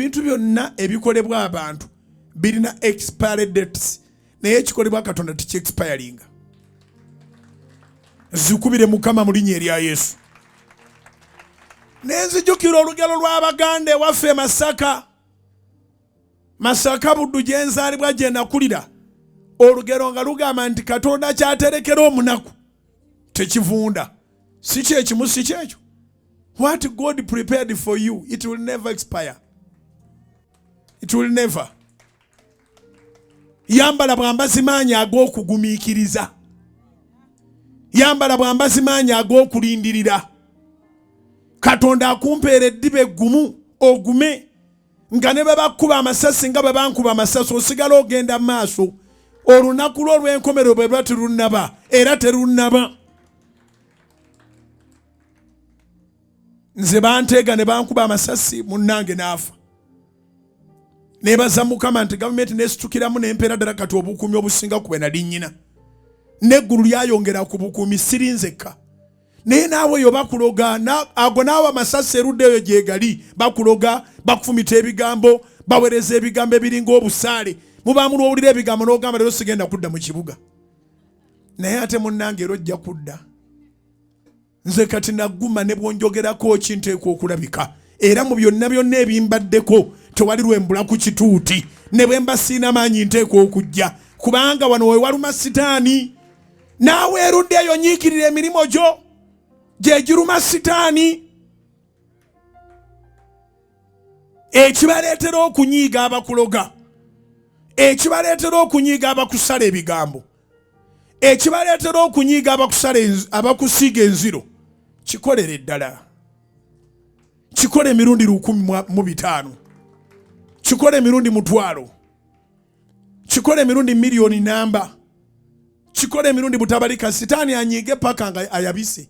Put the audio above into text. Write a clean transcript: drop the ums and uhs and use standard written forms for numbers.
bintu byonna ebikolebwa abantu birina expiry dates naye ekikolebwa Katonda tiki expiringa. Zikubire Mukama mu linnya erya Yesu. Nenzijukira olugero lw'Abaganda ewaffe Masaka Buddu gye nzaalibwa gye nakulira. Olugero nga lugamba nti Katonda kyaterekera omunaku tekivunda. Si kyekimu si kyekyo. What God prepared for you, it will never expire. It will never. Yambala bwambazi maanyi ag'okugumiikiriza. Yambala bwambazi maanyi ag'okulindirira. Katonda akumpeera eddiba eggumu ogume nga ne bwe bakuba amasasi nga bwe bankuba amasasi osigala ogenda mu maaso. Olunaku lw'olw'enkomerero bwe luba terunnaba era terunnaba. Nze banteega ne bankuba amasasi munnange n'afa. Nebaza Mukama nti gavumenti n'esitukiramu n'empeera ddala kati obukuumi obusinga ku bwe nali nnyina. N'eggulu lyayongera ku bukuumi sirinzekka. Naye naawe yo bakuloga ago naawe amasasi erudde eyo gye gali bakuloga bakufumita ebigambo bawereza ebigambo ebiringa obusaale. Mubaamu lw'owulira ebigambo n'ogamba leero sigenda kudda mu kibuga. Naye ate munnange era ojja kudda. Nze kati nagguma nebwonjogerako kinteekwa okulabika. Era mu byonna byonna ebimbaddeko tewali lwembula ku kituuti. Ne bwe mba siina maanyi nteekwa okujja. Kubanga wano we waluma sitaani. Naawe erudde eyo nyiikirira emirimu gyo. Gye giruma sitaani. Ekibaleetera okunyiiga abakuloga. Ekibaleetera okunyiiga abakusala ebigambo. Ekibaleetera okunyiiga abakusiiga enziro. Kikolere ddala. Kikole emirundi 1,500. Kikole emirundi 1,000. Kikole emirundi miliyoni namba. Kikole emirundi butabalika. Sitaani anyiige paka nga ayabise.